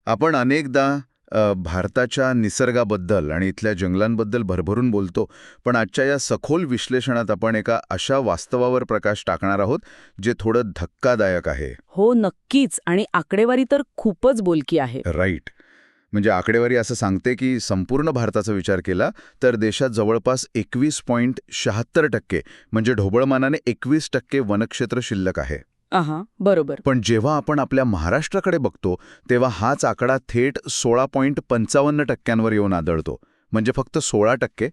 आपण अनेकदा भारताच्या निसर्गाबद्दल आणि इथल्या जंगलांबद्दल भरभरून बोलतो, पण आजच्या या सखोल विश्लेषणात आपण एका अशा वास्तवावर प्रकाश टाकणार आहोत, जे थोडं धक्कादायक आहे. हो नक्कीच. आणि आकडेवारी तर खूपच बोलकी आहे. राईट. म्हणजे आकडेवारी असं सांगते की संपूर्ण भारताचा विचार केला तर देशात जवळपास 21.76% म्हणजे ढोबळमानाने 21% वनक्षेत्र शिल्लक आहे. बरोबर. पण जेव्हा आपण आपल्या महाराष्ट्राकडे बघतो तेव्हा हाच आकडा थेट 16.55% येऊन आदळतो. म्हणजे फक्त 16%.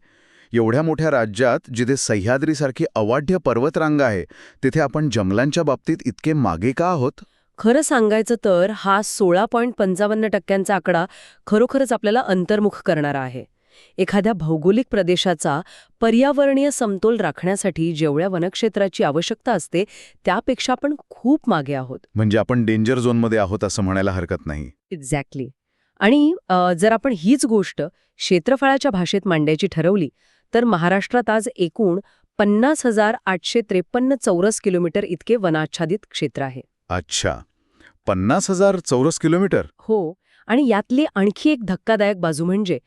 एवढ्या मोठ्या राज्यात जिथे सह्याद्रीसारखी अवाढ्य पर्वतरांगा आहे, तिथे आपण जंगलांच्या बाबतीत इतके मागे का आहोत? खरं सांगायचं तर हा 16.55% आकडा खरोखरच आपल्याला अंतर्मुख करणारा आहे. एखाद्या भौगोलिक प्रदेशाचा पर्यावरणीय समतोल राखण्यासाठी जेवढ्या वनक्षेत्राची आवश्यकता असते त्यापेक्षा आपण खूप मागे आहोत. म्हणजे आपण डेंजर झोनमध्ये आहोत असं म्हणायला हरकत नाही. एक्झॅक्टली. आणि जर आपण हीच गोष्ट क्षेत्रफळाच्या भाषेत मांडायची ठरवली तर महाराष्ट्रात आज एकूण 50,853 चौरस किलोमीटर इतके वनाच्छादित क्षेत्र आहे. अच्छा, 50,000 चौरस किलोमीटर? हो. आणि यातली आणखी एक धक्कादायक बाजू म्हणजे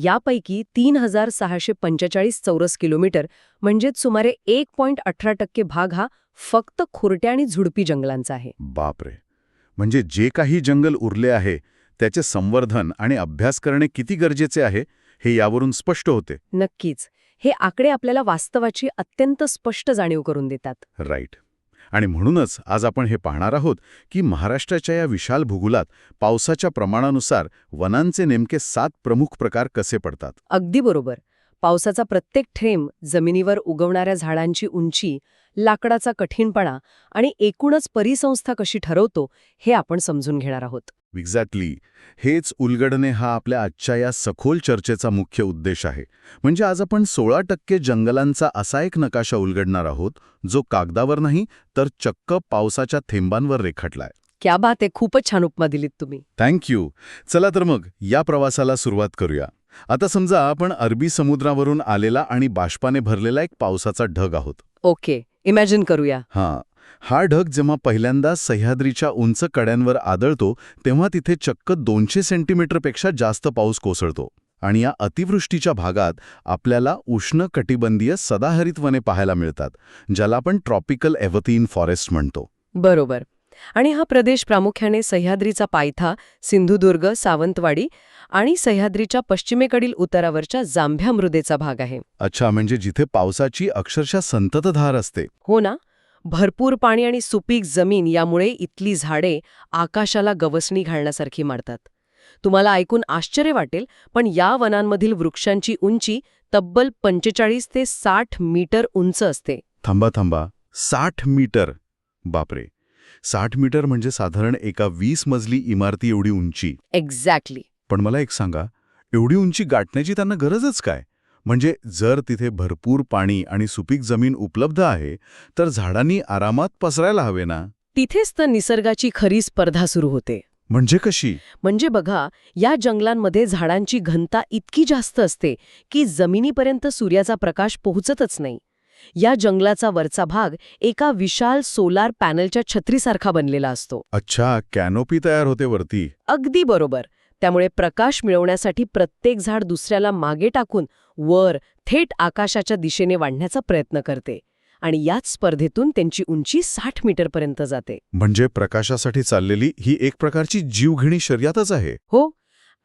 यापैकी 3,645 चौरस किलोमीटर म्हणजेच सुमारे 1.18% भाग हा फक्त खुरट्या आणि झुडपी जंगलांचा आहे. बापरे. म्हणजे जे काही जंगल उरले आहे त्याचे संवर्धन आणि अभ्यास करणे किती गरजेचे आहे हे यावरून स्पष्ट होते. नक्कीच. हे आकडे आपल्याला वास्तवाची अत्यंत स्पष्ट जाणीव करून देतात. राईट. आणि म्हणूनच आज आपण हे पाहणार आहोत की महाराष्ट्राच्या या विशाल भूगोलात पावसाच्या प्रमाणानुसार वनांचे नेमके 7 प्रमुख प्रकार कसे पडतात. अगदी बरोबर. पावसाचा प्रत्येक थेंब, जमिनीवर उगवणाऱ्या झाडांची उंची, लाकडाचा कठीणपणा आणि एकूणच परिसंस्था कशी ठरवतो हे आपण समजून घेणार आहोत. एक्झॅक्टली. हेच उलगडणे हा आपल्या आजच्या या सखोल चर्चेचा मुख्य उद्देश आहे. म्हणजे आज आपण 16% जंगलांचा असा एक नकाशा उलगडणार आहोत जो कागदावर नाही तर चक्क पावसाच्या थेंबांवर रेखाटलाय. क्या बात आहे. खूपच छान उपमा दिलीत तुम्ही. थँक्यू. चला तर मग या प्रवासाला सुरुवात करूया. आता समजा आपण अरबी समुद्रावरून आलेला आणि बाष्पाने भरलेला एक पावसाचा ढग आहोत. ओके. इमॅजिन करूया. हा ढग जेव्हा पहिल्यांदा सह्याद्रीच्या उंच कड्यांवर आदळतो तेव्हा तिथे चक्क 200 सेंटीमीटरपेक्षा जास्त पाऊस कोसळतो. आणि या अतिवृष्टीच्या भागात आपल्याला उष्ण कटिबंधीय सदाहरित वने पाहायला मिळतात, ज्याला आपण ट्रॉपिकल एव्हरग्रीन फॉरेस्ट म्हणतो. बरोबर. आणि हा प्रदेश प्रामुख्याने सह्याद्रीचा पायथा, सिंधुदुर्ग, सावंतवाडी आणि सह्याद्रीच्या पश्चिमेकडील उतारावरच्या जांभ्या मृदेचा भाग आहे. अच्छा, म्हणजे जिथे पावसाची अक्षरशः संततधार असते. हो ना. भरपूर पाणी आणि सुपीक जमीन यामुळे इथली झाडे आकाशाला गवसणी घालण्यासारखी मारतात. तुम्हाला ऐकून आश्चर्य वाटेल, पण या वनांमधील वृक्षांची उंची तब्बल 45 ते 60 मीटर उंच असते. थांबा. 60 मीटर? बापरे. 60 मीटर म्हणजे साधारण एका 20 मजली इमारती एवढी उंची. एक्झॅक्टली. पण मला एक सांगा, एवढी उंची गाठण्याची त्यांना गरजच काय? म्हणजे जर तिथे भरपूर पाणी आणि सुपीक जमीन उपलब्ध आहे तर झाडांनी आरामात पसरायला हवे ना. तिथेच तर निसर्गाची खरी स्पर्धा सुरू होते. म्हणजे कशी? म्हणजे बघा, या जंगलांमध्ये झाडांची घनता इतकी जास्त असते की जमिनीपर्यंत सूर्याचा प्रकाश पोहोचतच नाही. या जंगलाचा वरचा भाग एका विशाल सोलार पॅनलच्या छत्रीसारखा बनलेला असतो. अच्छा, कॅनोपी तयार होते वरती. अगदी बरोबर. त्यामुळे प्रकाश मिळवण्यासाठी प्रत्येक झाड दुसऱ्याला मागे टाकून वर थेट आकाशाच्या दिशेने वाढण्याचा प्रयत्न करते. आणि याच स्पर्धेतून त्यांची उंची 60 मीटरपर्यंत जाते. म्हणजे प्रकाशासाठी चाललेली ही एक प्रकारची जीवघेणी शर्यतच आहे. हो.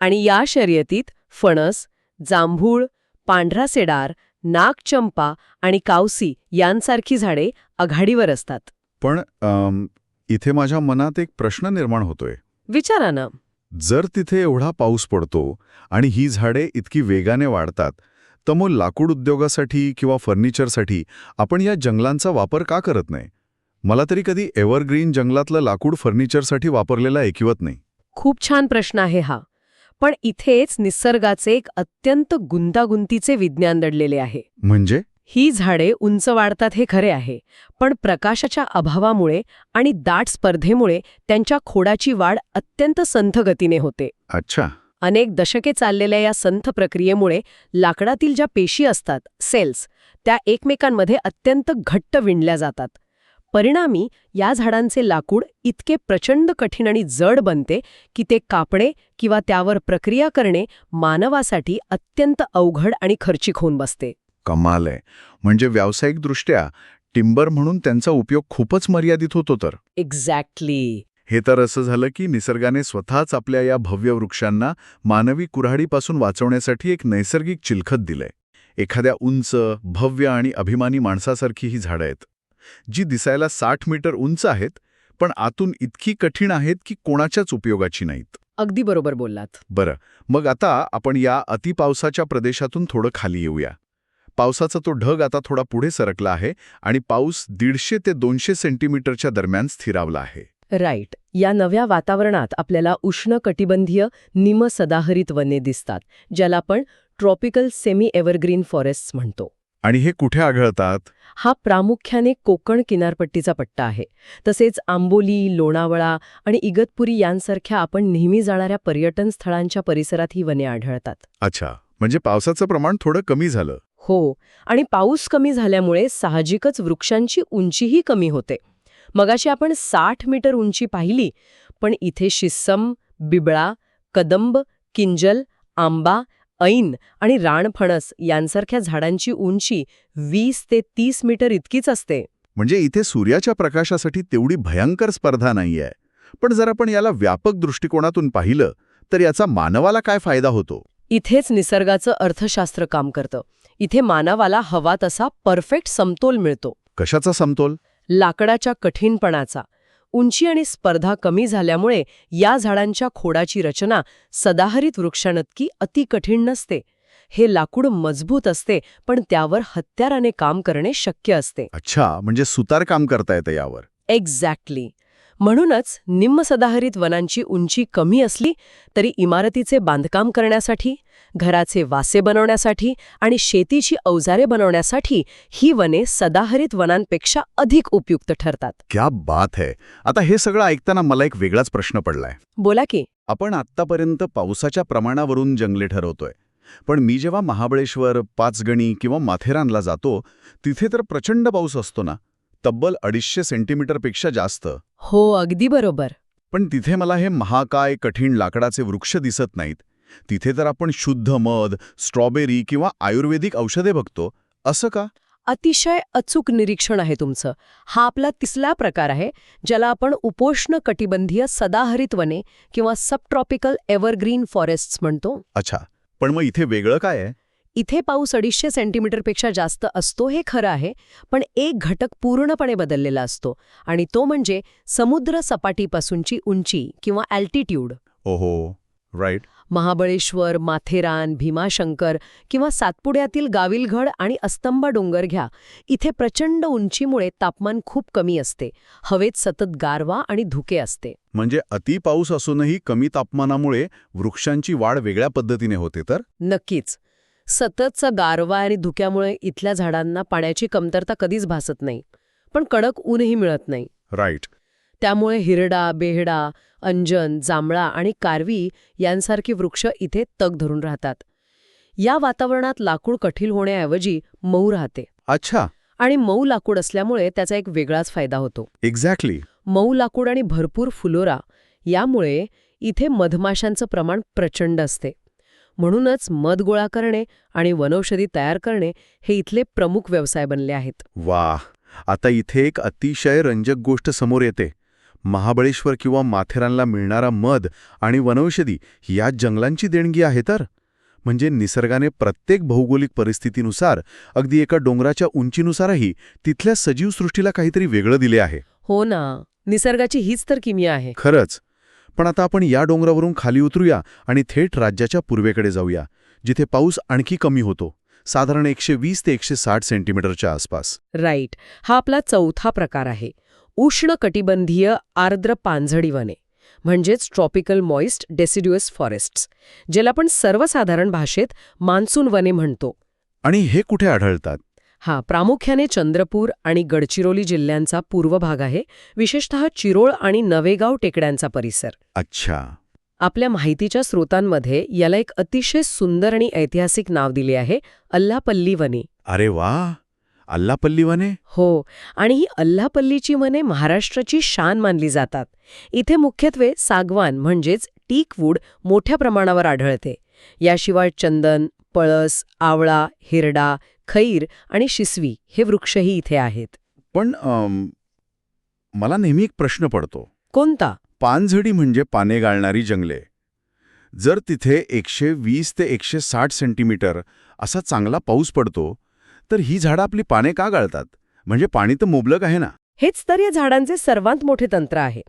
आणि या शर्यतीत फणस, जांभूळ, पांढरा सेडार, नागचंपा आणि कावसी यांसारखी झाडे आघाडीवर असतात. पण इथे माझ्या मनात एक प्रश्न निर्माण होतोय. विचारा ना. जर तिथे एवढा पाऊस पडतो आणि ही झाडे इतकी वेगाने वाढतात, तर मग लाकूड उद्योगासाठी किंवा फर्निचरसाठी आपण या जंगलांचा वापर का करत नाही? मला तरी कधी एव्हरग्रीन जंगलातलं लाकूड फर्निचरसाठी वापरलेला ऐकिवत नाही. खूप छान प्रश्न आहे हा. पण इथेच निसर्गाचे एक अत्यंत गुंतागुंतीचे विज्ञान दडलेले आहे. म्हणजे? ही झाडे उंच वाढतात हे खरे आहे, पण प्रकाशाच्या अभावामुळे आणि दाट स्पर्धेमुळे त्यांच्या खोडाची वाढ अत्यंत संथ गतीने होते. अच्छा. अनेक दशके चाललेल्या या संथ प्रक्रियेमुळे लाकडातील ज्या पेशी असतात, सेल्स, त्या एकमेकांमध्ये अत्यंत घट्ट विणल्या जातात. परिणामी या झाडांचे लाकूड इतके प्रचंड कठीण आणि जड बनते की ते कापणे किंवा त्यावर प्रक्रिया करणे मानवासाठी अत्यंत अवघड आणि खर्चिक होऊन बसते. कमाल आहे. म्हणजे व्यावसायिकदृष्ट्या टिंबर म्हणून त्यांचा उपयोग खूपच मर्यादित होतो तर. एक्झॅक्टली. हे तर असं झालं की निसर्गाने स्वतःच आपल्या या भव्य वृक्षांना मानवी कुऱ्हाडीपासून वाचवण्यासाठी एक नैसर्गिक चिलखत दिलंय. एखाद्या उंच, भव्य आणि अभिमानी माणसासारखी ही झाडं आहेत, जी दिसायला 60 मीटर उंच आहेत, पण आतून इतकी कठीण आहेत की कोणाच्याच उपयोगाची नाहीत. अगदी बरोबर बोललात. बरं, मग आता आपण या अतिपावसाच्या प्रदेशातून थोडं खाली येऊया. पावसाचा तो ढग आता थोडा पुढे सरकला आहे आणि पाऊस 150 ते 200 सेंटीमीटरच्या दरम्यान स्थिरावला आहे. राईट. या नव्या वातावरणात आपल्याला उष्णकटिबंधीय निमसदाहरित वने दिसतात, ज्याला आपण ट्रॉपिकल सेमी एव्हरग्रीन फॉरेस्ट्स म्हणतो. आणि हे कुठे आढळतात? हा प्रामुख्याने कोकण किनारपट्टीचा पट्टा आहे. तसेच आंबोली, लोणावळा आणि इगतपुरी यांसारख्या आपण नेहमी जाणाऱ्या पर्यटन स्थळांच्या परिसरात ही वने आढळतात. अच्छा, म्हणजे पावसाचं प्रमाण थोडं कमी झालं. हो, आणि पाऊस कमी झाल्यामुळे साहजिकच वृक्षांची उंचीही कमी होते. मगाशी आपण 60 मीटर उंची पाहिली, पण इथे शिसम, बिबळा, कदंब, किंजल, आंबा, ऐन आणि रानफणस यांसारख्या झाडांची उंची 20 ते 30 मीटर इतकीच असते. म्हणजे इथे सूर्याच्या प्रकाशासाठी तेवढी भयंकर स्पर्धा नाहीये. पण जर आपण याला व्यापक दृष्टिकोनातून पाहिलं तर याचा मानवाला काय फायदा होतो? इथेच निसर्गाचं अर्थशास्त्र काम करतं. इथे मानवाला हवा तसा परफेक्ट समतोल मिळतो. कशाचा समतोल? लाकडाच्या कठीणपणाचा. उंची आणि स्पर्धा कमी झाल्यामुळे या झाडांच्या खोडाची रचना सदाहरित वृक्षांइतकी अतिकठीण नसते. हे लाकूड मजबूत असते, पण त्यावर हत्याराने काम करणे शक्य असते. अच्छा, म्हणजे सुतार काम करता येतं यावर. एक्झॅक्टली. म्हणूनच निम्मसदाहरित वनांची उंची कमी असली तरी इमारतीचे बांधकाम करण्यासाठी, घराचे वासे बनवण्यासाठी आणि शेतीची अवजारे बनवण्यासाठी ही वने सदाहरित वनांपेक्षा अधिक उपयुक्त ठरतात. क्या बात है. आता हे सगळं ऐकताना मला एक वेगळाच प्रश्न पडलाय. बोला की. आपण आत्तापर्यंत पावसाच्या प्रमाणावरून जंगले ठरवतोय, पण मी जेव्हा महाबळेश्वर, पाचगणी किंवा माथेरानला जातो तिथे तर प्रचंड पाऊस असतो ना, तब्बल 250 सेंटीमीटरपेक्षा जास्त. हो, अगदी बरोबर. पण तिथे मला हे महाकाय कठीण लाकडाचे वृक्ष दिसत नाहीत. तिथे तर आपण शुद्ध मध, स्ट्रॉबेरी किंवा आयुर्वेदिक औषधे बघतो. असं का? अतिशय अचूक निरीक्षण आहे तुमचं. हा आपला तिसरा प्रकार आहे, ज्याला आपण उपोष्ण कटिबंधीय सदाहरित वने किंवा सबट्रॉपिकल एव्हरग्रीन फॉरेस्ट्स म्हणतो. अच्छा, पण मग इथे वेगळं काय आहे? इथे पाऊस 250 सेंटीमीटरपेक्षा जास्त असतो हे खरं आहे, पण एक घटक पूर्णपणे बदललेला असतो आणि तो म्हणजे समुद्र सपाटीपासूनची उंची किंवा अल्टिट्यूड. ओहो, राईट. महाबळेश्वर, माथेरान, भीमाशंकर किंवा सातपुड्यातील गाविलगड आणि अस्तंबा डोंगर घ्या. इथे प्रचंड उंचीमुळे तापमान खूप कमी असते. हवेत सतत गारवा आणि धुके असते. म्हणजे अति पाऊस असूनही कमी तापमानामुळे वृक्षांची वाढ वेगळ्या पद्धतीने होते तर? नक्कीच. सततचा गारवा आणि धुक्यामुळे इथल्या झाडांना पाण्याची कमतरता कधीच भासत नाही, पण कडक ऊनही मिळत नाही. राईट. त्यामुळे हिरडा, बेहडा, अंजन, जांभळा आणि कारवी यांसारखी वृक्ष इथे तग धरून राहतात. या वातावरणात लाकूड कठीण होण्याऐवजी मऊ राहते. अच्छा. आणि मऊ लाकूड असल्यामुळे त्याचा एक वेगळाच फायदा होतो. एक्झॅक्टली. मऊ लाकूड आणि भरपूर फुलोरा यामुळे इथे मधमाशांचं प्रमाण प्रचंड असते. म्हणूनच मध गोळा करणे आणि वनौषधी तयार करणे हे इथले प्रमुख व्यवसाय बनले आहेत. वाह, आता इथे एक अतिशय रंजक गोष्ट समोर येते. महाबळेश्वर किंवा माथेरानला मिळणारा मध आणि वनौषधी या जंगलांची देणगी आहे तर? म्हणजे निसर्गाने प्रत्येक भौगोलिक परिस्थितीनुसार, अगदी एका डोंगराच्या उंचीनुसारही तिथल्या सजीव सृष्टीला काहीतरी वेगळं दिले आहे. हो ना, निसर्गाची हीच तर किमया आहे. खरंच. पण आता आपण या डोंगरावरून खाली उतरूया आणि थेट राज्याच्या पूर्वेकडे जाऊया, जिथे पाऊस आणखी कमी होतो, साधारण 120 ते 160 सेंटीमीटरच्या आसपास. राईट. हा आपला चौथा प्रकार आहे. उष्णकटिबंधीय आर्द्र पानझडी वने, म्हणजेच ट्रॉपिकल मॉइस्ट डेसिड्युअस फॉरेस्ट्स, ज्याला आपण सर्वसाधारण भाषेत मान्सून वने म्हणतो. आणि हे कुठे आढळतात? हा प्रामुख्याने चंद्रपूर आणि गडचिरोली जिल्ह्यांचा पूर्व भाग आहे, विशेषतः चिरोळ आणि नवेगाव टेकड्यांचा परिसर. अच्छा. आपल्या माहितीच्या स्रोतांमध्ये याला एक अतिशय सुंदर आणि ऐतिहासिक नाव दिले आहे, अल्लापल्ली वने. अरे वा. आल्लापल्ली वने? हो, आणि ही अल्लापल्लीची वने महाराष्ट्राची शान मानली जातात. इथे मुख्यत्वे सागवान म्हणजेच टीकवूड मोठ्या प्रमाणावर आढळते. याशिवाय चंदन, पळस, आवळा, हिरडा, खैर आणि शिसवी हे वृक्षही इथे आहेत. पण मला नेहमी एक प्रश्न पडतो. कोणता? पानझडी म्हणजे पाने गाळणारी जंगले. जर तिथे 120 ते 160 सेंटीमीटर असा चांगला पाऊस पडतो, तर ही झाडं आपली पाने का गाळतात? म्हणजे पाणी तर मुबलक आहे ना. हेच तर या झाडांचे सर्वात मोठे तंत्र आहे.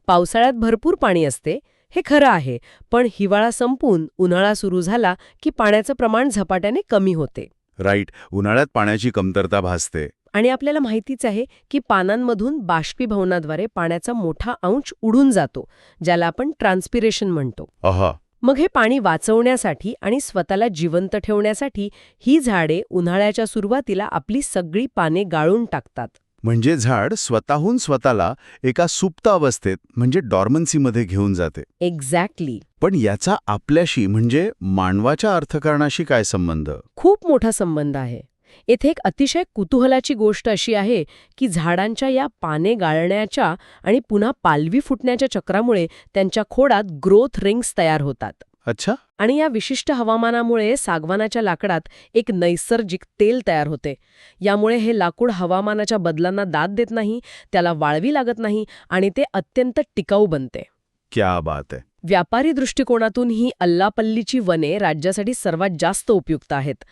पावसाळ्यात भरपूर पाणी असते, हे खरं आहे, पण हिवाळा संपून उन्हाळा सुरू झाला की पाण्याचं प्रमाण झपाट्याने कमी होते. राईट, उन्हाळ्यात पाण्याची कमतरता भासते. आणि आपल्याला माहितीच आहे की पानांमधून बाष्पीभवनाद्वारे पाण्याचा मोठा अंश उडून जातो, ज्याला आपण ट्रान्सपिरेशन म्हणतो. अहा. मग हे पाणी वाचवण्यासाठी आणि स्वतःला जिवंत ठेवण्यासाठी ही झाडे उन्हाळ्याच्या सुरुवातीला आपली सगळी पाने गाळून टाकतात. म्हणजे झाड स्वतःहून स्वतःला एका सुप्त अवस्थेत म्हणजे डॉर्मन्सीमध्ये घेऊन जाते. एक्झॅक्टली. पण याचा आपल्याशी म्हणजे मानवाच्या अर्थकारणाशी काय संबंध? खूप मोठा संबंध आहे. येथे एक अतिशय कुतूहलाची गोष्ट अशी आहे की झाडांच्या या पाने गाळण्याच्या आणि पुन्हा पालवी फुटण्याच्या चक्रामुळे त्यांच्या खोडात ग्रोथ रिंग्स तयार होतात. अच्छा. आणि या विशिष्ट हवामानामुळे सागवानाच्या लाकडात एक नैसर्गिक तेल तयार होते. यामुळे हे लाकूड हवामानाच्या बदलांना दाद देत नाही, त्याला वाळवी लागत नाही आणि ते अत्यंत टिकाऊ बनते. क्या बात आहे. व्यापारी दृष्टिकोनातून ही अल्लापल्लीची वने राज्यासाठी सर्वात जास्त उपयुक्त आहेत.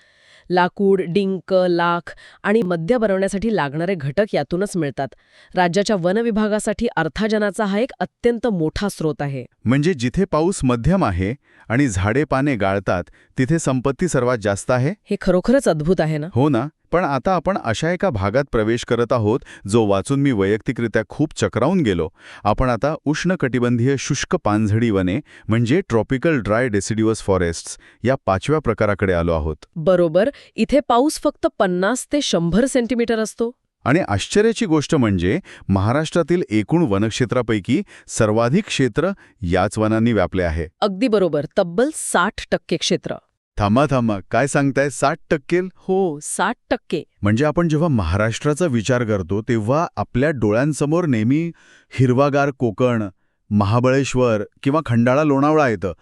लाकूड, डिंक, लाख आणि मद्य बनवण्यासाठी लागणारे घटक यातूनच मिळतात. राज्याच्या वन विभागासाठी अर्थार्जनाचा हा एक अत्यंत मोठा स्रोत आहे. म्हणजे जिथे पाऊस मध्यम आहे आणि झाडे पाने गाळतात, तिथे संपत्ती सर्वात जास्त आहे. हे खरोखरच अद्भुत आहे ना. हो ना. पण आता आपण अशा एका भागात प्रवेश करत आहोत जो वाचून मी वैयक्तिकरित्या खूप चक्रावून गेलो. आपण आता उष्णकटिबंधीय शुष्क पानझडी वने म्हणजे ट्रॉपिकल ड्राय डेसिड्युअस फॉरेस्ट्स या 5व्या प्रकाराकडे आलो आहोत. बरोबर. इथे पाऊस फक्त 50 ते 100 सेंटीमीटर असतो. आणि आश्चर्याची गोष्ट म्हणजे महाराष्ट्रातील एकूण वनक्षेत्रापैकी सर्वाधिक क्षेत्र याच वनांनी व्यापले आहे. अगदी बरोबर. तब्बल 60% क्षेत्र. थांबा, काय सांगताय? 60%? हो, 60%. म्हणजे आपण जेव्हा महाराष्ट्राचा विचार करतो तेव्हा आपल्या डोळ्यांसमोर नेहमी हिरवागार कोकण, महाबळेश्वर किंवा खंडाळा लोणावळा येतं.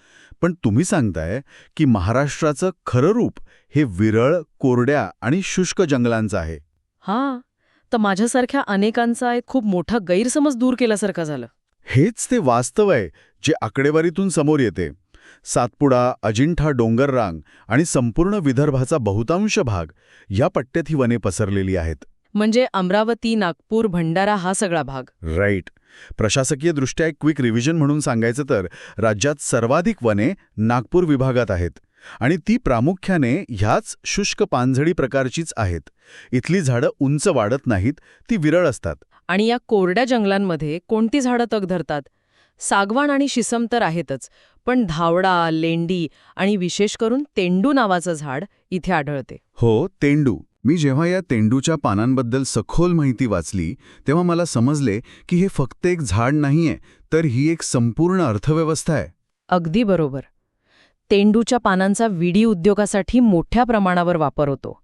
पण तुम्ही सांगताय की महाराष्ट्राचं खरं रूप हे विरळ, कोरड्या आणि शुष्क जंगलांचं आहे. हां, तर माझ्यासारख्या अनेकांचा एक खूप मोठा गैरसमज दूर केल्यासारखं झालं. हेच ते वास्तव आहे जे आकडेवारीतून समोर येते. सातपुडा, अजिंठा डोंगररांग आणि संपूर्ण विदर्भाचा बहुतांश भाग या पट्ट्यात ही वने पसरलेली आहेत. म्हणजे अमरावती, नागपूर, भंडारा हा सगळा भाग. राईट. प्रशासकीयदृष्ट्या एक क्विक रिव्हिजन म्हणून सांगायचं तर राज्यात सर्वाधिक वने नागपूर विभागात आहेत आणि ती प्रामुख्याने ह्याच शुष्क पानझडी प्रकारचीच आहेत. इथली झाडं उंच वाढत नाहीत, ती विरळ असतात. आणि या कोरड्या जंगलांमध्ये कोणती झाडं तग धरतात? सागवान आणि शिसम तर आहेतच, पण धावडा, लेंडी आणि विशेष करून तेंडू नावाचं झाड इथे आढळते. हो, तेंडू. मी जेव्हा या तेंडूच्या पानांबद्दल सखोल माहिती वाचली तेव्हा मला समजले की हे फक्त एक झाड नाहीये, तर ही एक संपूर्ण अर्थव्यवस्था आहे. अगदी बरोबर. तेंडूच्या पानांचा विडी उद्योगासाठी मोठ्या प्रमाणावर वापर होतो.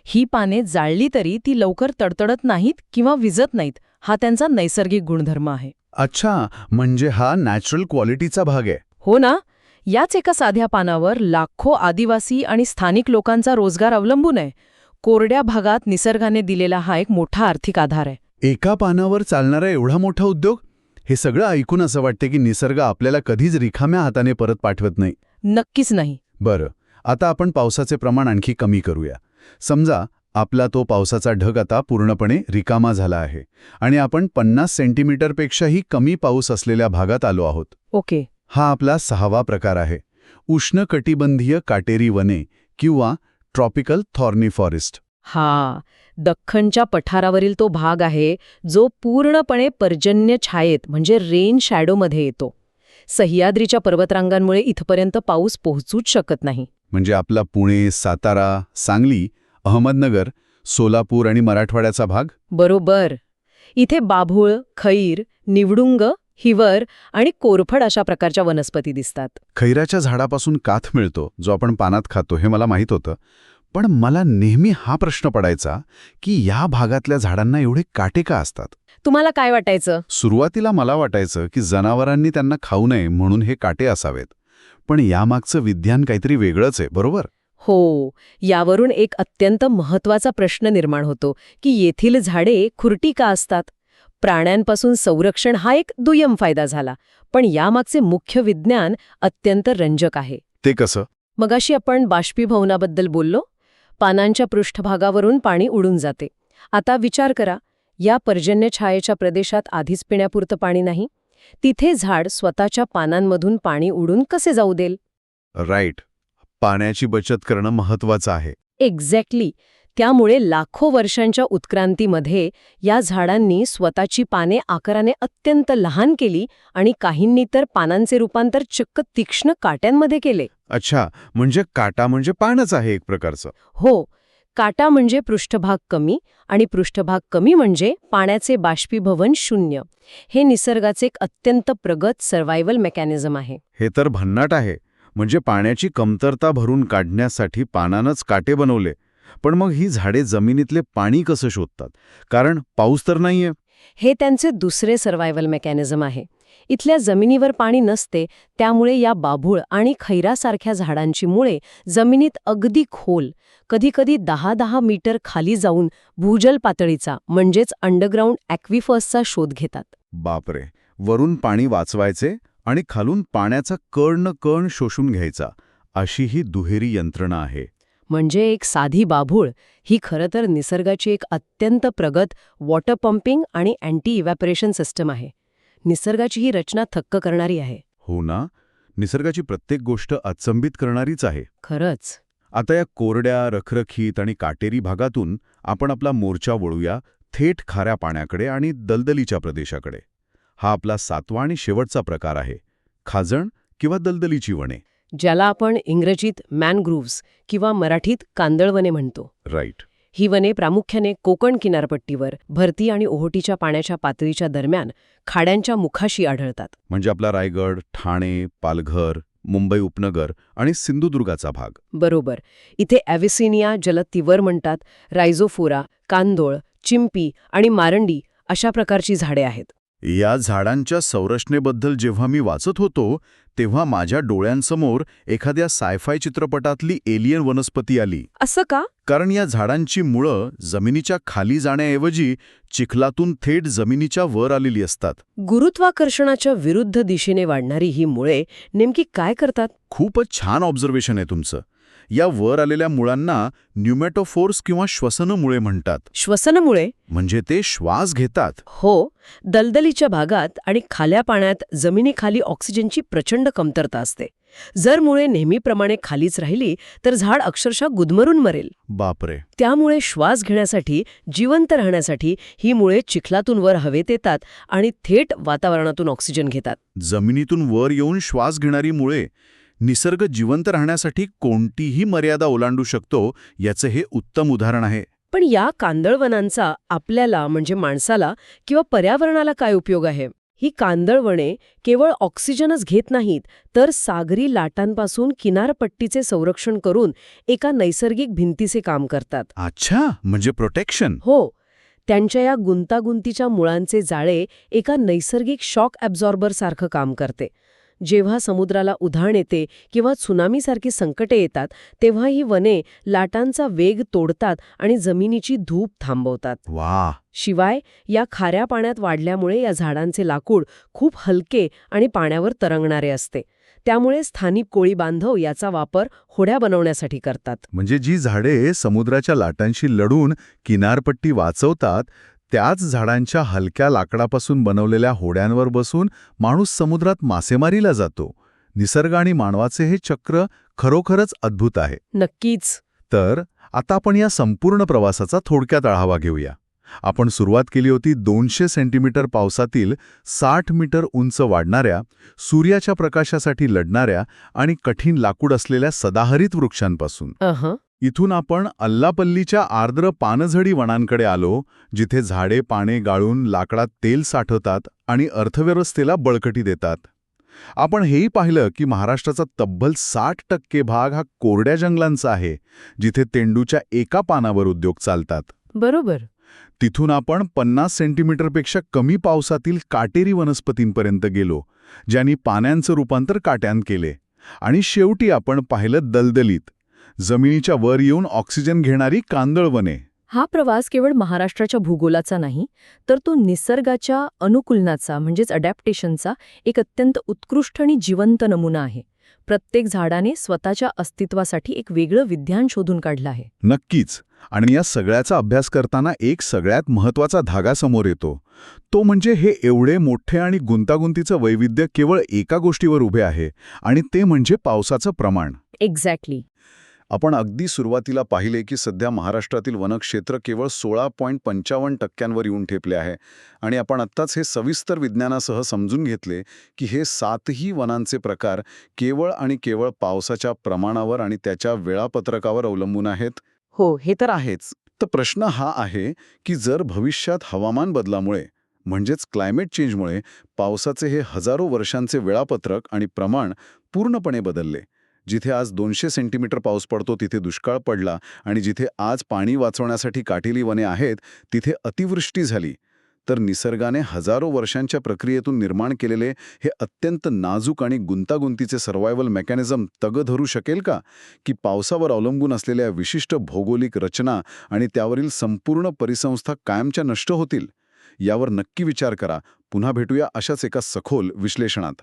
ही पाने जाळली तरी ती लवकर तडतडत नाहीत किंवा विजत नाहीत, हा त्यांचा नैसर्गिक गुणधर्म आहे. अच्छा, म्हणजे हा नॅचरल क्वालिटीचा भाग आहे. हो ना. याच एका साध्या पानावर लाखो आदिवासी आणि स्थानिक लोकांचा रोजगार अवलंबून आहे. कोरड्या भागात निसर्गाने दिलेला हा एक मोठा आर्थिक आधार आहे. एका पानावर चालणारा एवढा मोठा उद्योग? हे सगळं ऐकून असं वाटते की निसर्ग आपल्याला कधीच रिकाम्या हाताने परत पाठवत नाही. नक्कीच नाही. बरं, आता आपण पावसाचे प्रमाण आणखी कमी करूया. समजा आपला तो पावसाचा ढग आता पूर्णपणे रिकामा झाला आहे आणि आपण 50 सेंटीमीटरपेक्षाही कमी पाऊस असलेल्या भागात आलो आहोत. ओके. हा आपला 6वा प्रकार आहे. उष्णकटिबंधीय काटेरी वने किंवा ट्रॉपिकल थॉर्नी फॉरेस्ट. हा, दख्खनच्या पठारावरील तो भाग आहे जो पूर्णपणे पर्जन्य छायेत म्हणजे रेन शॅडोमध्ये येतो. सह्याद्रीच्या पर्वतरांगांमुळे इथपर्यंत पाऊस पोहोचूच शकत नाही. म्हणजे आपला पुणे, सातारा, सांगली, अहमदनगर, सोलापूर आणि मराठवाड्याचा भाग. बरोबर. इथे बाभूळ, खैर, निवडुंग, हिवर आणि कोरफड अशा प्रकारच्या वनस्पती दिसतात. खैराच्या झाडापासून काथ मिळतो जो आपण पानात खातो हे मला माहीत होतं. पण मला नेहमी हा प्रश्न पडायचा की या भागातल्या झाडांना एवढे काटे का असतात. तुम्हाला काय वाटायचं? सुरुवातीला मला वाटायचं की जनावरांनी त्यांना खाऊ नये म्हणून हे काटे असावेत. पण यामागचं विज्ञान काहीतरी वेगळंच आहे, बरोबर? हो, यावरून एक अत्यंत महत्वाचा प्रश्न निर्माण होतो की येथील झाडे खुरटी का असतात? प्राण्यांपासून संरक्षण हा एक दुय्यम फायदा झाला, पण यामागचे मुख्य विज्ञान अत्यंत रंजक आहे. ते कसं? मगाशी आपण बाष्पीभवनाबद्दल बोललो. पानांच्या पृष्ठभागावरून पाणी उडून जाते. आता विचार करा, या पर्जन्य छायेच्या प्रदेशात आधीच पिण्यापुरतं पाणी नाही. तिथे झाड स्वतःच्या पानांमधून पाणी उडून कसे जाऊ देईल? राईट. पाण्याची बचत करणं महत्वाचं आहे. एक्झॅक्टली. त्यामुळे लाखो वर्षांच्या उत्क्रांतीमध्ये या झाडांनी स्वतःची पाने आकाराने अत्यंत लहान केली आणि काहींनी तर पानांचे रूपांतर चक्क तीक्ष्ण काट्यांमध्ये केले. अच्छा, म्हणजे काटा म्हणजे पानच आहे एक प्रकारचं. हो, काटा म्हणजे पृष्ठभाग कमी आणि पृष्ठभाग कमी म्हणजे पाण्याचे बाष्पीभवन शून्य. हे निसर्गाचे एक अत्यंत प्रगत सर्व्हायव्हल मेकॅनिझम आहे. हे तर भन्नाट आहे. म्हणजे पाण्याची कमतरता भरून काढण्यासाठी पानानंच काटे बनवले. पण मग ही झाडे जमिनीतले पाणी कसं शोधतात? कारण पाऊस तर नाहीये. हे त्यांचे दुसरे सर्व्हायव्हल मेकॅनिझम आहे. इथल्या जमिनीवर पाणी नसते, त्यामुळे या बाभूळ आणि खैरासारख्या झाडांची मुळे जमिनीत अगदी खोल, कधीकधी 10-10 मीटर खाली जाऊन भूजल पातळीचा म्हणजेच अंडरग्राऊंड ॲक्विफर्सचा शोध घेतात. बापरे. वरून पाणी वाचवायचे आणि खालून पाण्याचा कण कण शोषून घ्यायचा, अशी ही दुहेरी यंत्रणा आहे. म्हणजे एक साधी बाभूळ ही खरं तर निसर्गाची एक अत्यंत प्रगत वॉटर पंपिंग आणि अँटी इव्हॅपोरेशन सिस्टम आहे. निसर्गाची ही रचना थक्क करणारी आहे. हो ना. निसर्गाची प्रत्येक गोष्ट अचंबित करणारीच आहे. खरंच. आता या कोरड्या, रखरखीत आणि काटेरी भागातून आपण आपला मोर्चा वळूया थेट खाऱ्या पाण्याकडे आणि दलदलीच्या प्रदेशाकडे. हा आपला 7वा आणि शेवटचा प्रकार आहे, खाजण किंवा दलदलीची वने. ज्याला आपण इंग्रजीत मॅनग्रूव्हज किंवा मराठीत कांदळवने म्हणतो. राईट. ही वने प्रामुख्याने कोकण किनारपट्टीवर भरती आणि ओहोटीच्या पाण्याच्या पातळीच्या दरम्यान खाड्यांच्या मुखाशी आढळतात. म्हणजे आपला रायगड, ठाणे, पालघर, मुंबई उपनगर आणि सिंधुदुर्गाचा भाग. बरोबर. इथे ॲव्हिसिनिया जलद तिवर म्हणतात, रायझोफोरा, कांदोळ, चिंपी आणि मारंडी अशा प्रकारची झाडे आहेत. या झाडांच्या संरचनेबद्दल जेव्हा मी वाचत होतो तेव्हा माझ्या डोळ्यांसमोर एखाद्या सायफाय चित्रपटातली एलियन वनस्पती आली. असं का? कारण या झाडांची मुळं जमिनीच्या खाली जाण्याऐवजी चिखलातून थेट जमिनीच्या वर आलेली असतात. गुरुत्वाकर्षणाच्या विरुद्ध दिशेने वाढणारी ही मुळे नेमकी काय करतात? खूपच छान ऑब्झर्वेशन आहे तुमचं. या वर आलेल्या मुळांना न्यूमॅटोफोर्स किंवा श्वसनमुळे म्हणतात. श्वसनमुळे? म्हणजे ते श्वास घेतात. हो. दलदलीच्या भागात आणि खाल्या पाण्यात जमिनीखाली ऑक्सिजनची प्रचंड कमतरता असते. जर मुळे नेहमीप्रमाणे खालीच राहिली तर झाड अक्षरशः गुदमरून मरेल. बापरे. त्यामुळे श्वास घेण्यासाठी, जिवंत राहण्यासाठी ही मुळे चिखलातून वर हवेत येतात आणि थेट वातावरणातून ऑक्सिजन घेतात. जमिनीतून वर येऊन श्वास घेणारी मुळे निसर्ग जिवंत राहण्यासाठी कोणतीही मर्यादा ओलांडू शकतो याचे हे उत्तम उदाहरण आहे. पण या कांदळवनांचा आपल्याला म्हणजे माणसाला किंवा पर्यावरणाला काय उपयोग आहे? ही कांदळवने केवळ ऑक्सिजनच घेत नाहीत, तर सागरी लाटांपासून किनारपट्टीचे संरक्षण करून एका नैसर्गिक भिंतीचे काम करतात. अच्छा, म्हणजे प्रोटेक्शन. हो. त्यांच्या या गुंतागुंतीच्या मुळांचे जाळे एका नैसर्गिक शॉक ॲब्झॉर्बर सारखं काम करते. जेव्हा समुद्राला उधाण येते किंवा त्सुनामीसारखी संकटे येतात तेव्हा ही वने लाटांचा वेग तोडतात आणि जमिनीची धूप थांबवतात. वा. शिवाय या खाऱ्या पाण्यात वाढल्यामुळे या झाडांचे लाकूड खूप हलके आणि पाण्यावर तरंगणारे असते. त्यामुळे स्थानिक कोळी बांधव याचा वापर होड्या बनवण्यासाठी करतात. म्हणजे जी झाडे समुद्राच्या लाटांशी लढून किनारपट्टी वाचवतात त्याच झाडांच्या हलक्या लाकडापासून बनवलेल्या होड्यांवर बसून माणूस समुद्रात मासेमारीला जातो. निसर्ग आणि मानवाचे हे चक्र खरोखरच अद्भुत आहे. नक्कीच. तर आता आपण या संपूर्ण प्रवासाचा थोडक्यात आढावा घेऊया. आपण सुरुवात केली होती 200 सेंटीमीटर पावसातील 60 मीटर उंच वाढणाऱ्या, सूर्याच्या प्रकाशासाठी लढणाऱ्या आणि कठीण लाकूड असलेल्या सदाहरित वृक्षांपासून. इथून आपण अल्लापल्लीच्या आर्द्र पानझडी वनांकडे आलो, जिथे झाडे पाने गाळून लाकडात तेल साठवतात आणि अर्थव्यवस्थेला बळकटी देतात. आपण हेही पाहिलं की महाराष्ट्राचा तब्बल 60% भाग हा कोरड्या जंगलांचा आहे, जिथे तेंडूच्या एका पानावर उद्योग चालतात. बरोबर. तिथून आपण 50 सेंटीमीटरपेक्षा कमी पावसातील काटेरी वनस्पतींपर्यंत गेलो, ज्यांनी पाण्यांचं रूपांतर काट्यात केले. आणि शेवटी आपण पाहिलं दलदलीत, जमिनीच्या वर येऊन ऑक्सिजन घेणारी कांदळवने. हा प्रवास केवळ महाराष्ट्राच्या भूगोलाचा नाही, तर तो निसर्गाच्या अनुकूलनाचा म्हणजेच अडॅप्टेशनचा एक अत्यंत उत्कृष्ट आणि जिवंत नमुना आहे. प्रत्येक झाडाने स्वतःच्या अस्तित्वासाठी एक वेगळं विज्ञान शोधून काढलं आहे. नक्कीच. आणि या सगळ्याचा अभ्यास करताना एक सगळ्यात महत्त्वाचा धागा समोर येतो. तो म्हणजे हे एवढे मोठे आणि गुंतागुंतीचं वैविध्य केवळ एका गोष्टीवर उभे आहे, आणि ते म्हणजे पावसाचं प्रमाण. एक्झॅक्टली. आपण अगदी सुरुवातीला पाहिले की सध्या महाराष्ट्रातील वनक्षेत्र केवळ 16.55% येऊन ठेपले आहे. आणि आपण आत्ताच हे सविस्तर विज्ञानासह समजून घेतले की हे 7ही वनांचे प्रकार केवळ आणि केवळ पावसाच्या प्रमाणावर आणि त्याच्या वेळापत्रकावर अवलंबून आहेत. हो, हे तर आहेच. तर प्रश्न हा आहे की जर भविष्यात हवामान बदलामुळे म्हणजेच क्लायमेट चेंजमुळे पावसाचे हे हजारो वर्षांचे वेळापत्रक आणि प्रमाण पूर्णपणे बदलले, जिथे आज 200 सेंटीमीटर पाऊस पडतो तिथे दुष्काळ पडला, आणि जिथे आज पाणी वाचवण्यासाठी काटेरी वने आहेत तिथे अतिवृष्टी झाली, तर निसर्गाने हजारो वर्षांच्या प्रक्रियेतून निर्माण केलेले हे अत्यंत नाजूक आणि गुंतागुंतीचे सर्व्हायव्हल मेकॅनिझम तग धरू शकेल का? की पावसावर अवलंबून असलेल्या विशिष्ट भौगोलिक रचना आणि त्यावरील संपूर्ण परिसंस्था कायमच्या नष्ट होतील? यावर नक्की विचार करा. पुन्हा भेटूया अशाच एका सखोल विश्लेषणात.